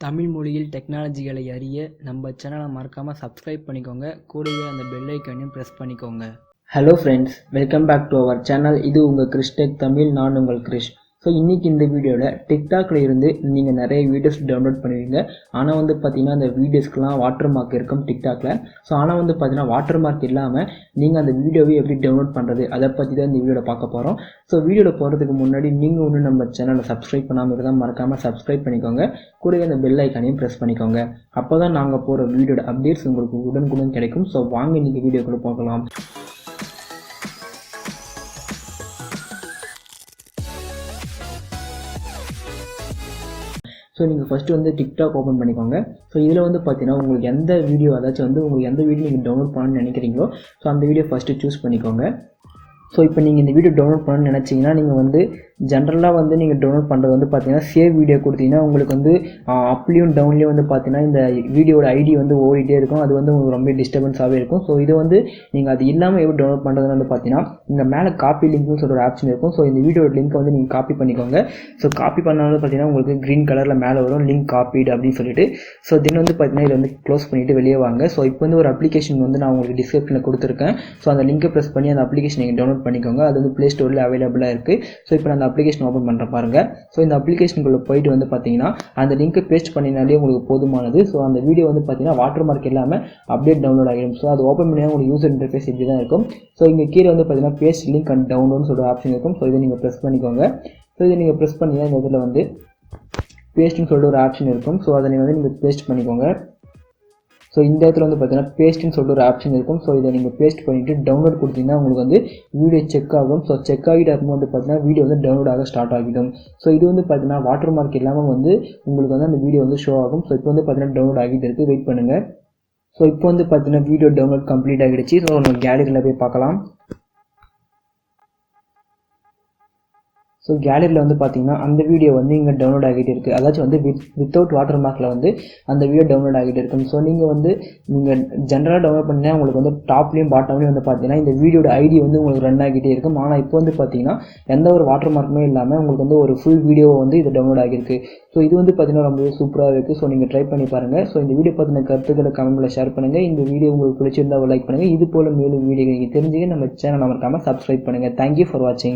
தமிழ் மொழியில் டெக்னாலஜிகளை அறிய நம்ம சேனலை மறக்காமல் சப்ஸ்கிரைப் பண்ணிக்கோங்க. கூடவே அந்த பெல் ஐக்கானையும் ப்ரெஸ் பண்ணிக்கோங்க. Hello friends, welcome back to our channel. இது உங்கள் கிறிஷ் டெக் தமிழ். நான் உங்கள் கிறிஷ். ஸோ இன்றைக்கி இந்த வீடியோவில் டிக்டாக்ல இருந்து நீங்கள் நிறைய வீடியோஸ் டவுன்லோட் பண்ணுவீங்க. ஆனால் பார்த்தீங்கன்னா அந்த வீடியோஸ்க்கெலாம் வாட்டர் மார்க் இருக்கும் டிக்டாக்ல. ஸோ ஆனால் பார்த்தீங்கன்னா வாட்டர் மார்க் இல்லாமல் நீங்கள் அந்த வீடியோவை எப்படி டவுன்லோட் பண்ணுறது, அதை பற்றி தான் இந்த வீடியோவில் பார்க்க போகிறோம். ஸோ வீடியோவில் போகிறதுக்கு முன்னாடி நீங்கள் ஒன்று நம்ம சேனலை சப்ஸ்கிரைப் பண்ணாமல் இருந்தால் மறக்காமல் சப்ஸ்கிரைப் பண்ணிக்கோங்க. கூடவே அந்த பெல் ஐக்கானையும் ப்ரெஸ் பண்ணிக்கோங்க. அப்போ தான் நாங்கள் போகிற வீடியோட அப்டேட்ஸ் உங்களுக்கு உடனுக்குடன் கிடைக்கும். ஸோ வாங்க இன்றைக்கி வீடியோக்குள்ளே போகலாம். ஸோ நீங்கள் ஃபஸ்ட்டு டிக்டாக் ஓப்பன் பண்ணிக்கோங்க. ஸோ இதில் பார்த்தீங்கன்னா உங்களுக்கு எந்த வீடியோ உங்களுக்கு எந்த வீடியோ நீங்கள் டவுன்லோட் பண்ணணும்னு நினைக்கிறீங்களோ ஸோ அந்த வீடியோ ஃபஸ்ட்டு சூஸ் பண்ணிக்கோங்க. ஸோ இப்போ நீங்கள் இந்த வீடியோ டவுன்லோட் பண்ணணும்னு நினச்சிங்கன்னா நீங்கள் ஜென்ரலாக நீங்கள் டவுன்லோட் பண்ணுறது பார்த்தீங்கன்னா சேவ் வீடியோ கொடுத்தீங்கன்னா உங்களுக்கு அப்லேயும் டவுன்லேயும் பார்த்தீங்கன்னா இந்த வீடியோட ஐடி ஓடிட்டே இருக்கும். அது உங்களுக்கு ரொம்ப டிஸ்டர்பன்ஸாகவே இருக்கும். ஸோ இது நீங்கள் அது இல்லாமல் எப்படி டவுன்லோட் பண்ணுறதுன்னு பார்த்தீங்கன்னா இங்கே மேலே காப்பி லிங்க்னு சொல்கிற ஒரு ஆப்ஷன் இருக்கும். ஸோ இந்த வீடியோட லிங்க்கை நீங்கள் காப்பி பண்ணிக்கோங்க. ஸோ காப்பி பண்ணாலும் பார்த்தீங்கன்னா உங்களுக்கு க்ரீன் கலரில் மேலே வரும் லிங்க் காப்பீடு அப்படின்னு சொல்லிட்டு. ஸோ தென் பார்த்தீங்கன்னா இதை க்ளோஸ் பண்ணிவிட்டு வெளியே வாங்க. ஸோ இப்போ ஒரு அப்ளிகேஷன் நான் உங்களுக்கு டிஸ்கிரிப்ஷனில் கொடுத்துருக்கேன். ஸோ அந்த லிங்கை ப்ரெஸ் பண்ணி அந்த அப்ளிகேஷன் நீங்கள் டவுன்லோட் பண்ணிக்கோங்க. அது ப்ளே ஸ்டோரில் அவைலபிளாக இருக்குது. ஸோ இப்போ நான் அந்த அப்ளிகேஷன் ஓப்பன் பண்ணுற பாருங்கள். ஸோ இந்த அப்ளிகேஷனுக்குள்ளே போயிட்டு பார்த்தீங்கன்னா அந்த லிங்க்கை பேஸ்ட் பண்ணினாலே உங்களுக்கு போதுமானது. ஸோ அந்த வீடியோ பார்த்தீங்கன்னா வாட்டர் மார்க் இல்லாமல் அப்டேட் டவுன்லோட் ஆகிடும். ஸோ அது ஓப்பன் பண்ணினா உங்களுக்கு யூசர் இன்டர்ஃபேஸ் இப்படி தான் இருக்கும். ஸோ இங்கே கீழே பார்த்தீங்கன்னா பேஸ்ட் லிங்க் அண்ட் டவுன்லோட்னு சொல்கிற ஆப்ஷன் இருக்கும். ஸோ இதை நீங்கள் ப்ரெஸ் பண்ணிக்கோங்க. ஸோ இதை நீங்கள் ப்ரெஸ் பண்ணி இந்த இதில் பேஸ்ட்னு சொல்லிட்டு ஒரு ஆப்ஷன் இருக்கும். ஸோ அதை நீங்கள் பேஸ்ட் பண்ணிக்கோங்க. ஸோ இந்த இடத்துல பார்த்தீங்கன்னா பேஸ்ட்னு சொல்லிட்டு ஒரு ஆப்ஷன் இருக்கும். ஸோ இதை நீங்கள் பேஸ்ட் பண்ணிவிட்டு டவுன்லோட் கொடுத்தீங்கன்னா உங்களுக்கு வீடியோ செக் ஆகும். ஸோ செக் ஆகிட்டு இருக்கும்போது பார்த்தீங்கன்னா வீடியோ டவுன்லோட் ஆக ஸ்டார்ட் ஆகிடும். ஸோ இது பார்த்தீங்கன்னா வாட்டர் மார்க் இல்லாமல் உங்களுக்கு அந்த வீடியோ ஷோ ஆகும். ஸோ இப்போ பார்த்தீங்கன்னா டவுன்லோட் ஆகிட்டு இருக்குது. வெயிட் பண்ணுங்கள். ஸோ இப்போ பார்த்தீங்கன்னா வீடியோ டவுன்லோட் கம்ப்ளீட் ஆகிடுச்சு. ஸோ நம்ம கேலரியில் போய் பார்க்கலாம். ஸோ கேலரியில் பார்த்தீங்கன்னா அந்த வீடியோ இங்கே டவுன்லோட் ஆகிட்டு இருக்குது. அதாச்சும் வித்தவுட் வாட்டர் மார்க்கில் அந்த வீடியோ டவுன்லோட் ஆகிட்டு இருக்கும். ஸோ நீங்கள் ஜென்ரலாக டவுன்லோட் பண்ணினா உங்களுக்கு டாப்லேயும் பாட்டம்லேயும் பார்த்தீங்கன்னா இந்த வீடியோட ஐடி உங்களுக்கு ரன் ஆகிட்டே இருக்கும். ஆனால் இப்போ பார்த்தீங்கன்னா எந்த ஒரு வாட்டர் மார்க்குமே இல்லாமல் உங்களுக்கு ஒரு ஃபுல் வீடியோ இது டவுன்லோட் ஆகிருக்கு. ஸோ இது பார்த்தீங்கன்னா ரொம்பவே சூப்பராக இருக்குது. ஸோ நீங்கள் ட்ரை பண்ணி பாருங்கள். ஸோ இந்த வீடியோ பற்றின கருத்துக்களை கமெண்ட்டில் ஷேர் பண்ணுங்கள். இந்த வீடியோ உங்களுக்கு பிடிச்சிருந்தால் லைக் பண்ணுங்கள். இது போல் மேலும் வீடியோ நீங்கள் தெரிஞ்சுக்க நம்ம சேனலை மறக்காமல் சப்ஸ்கிரைப் பண்ணுங்கள். தேங்க்யூ ஃபார் வாட்சிங்.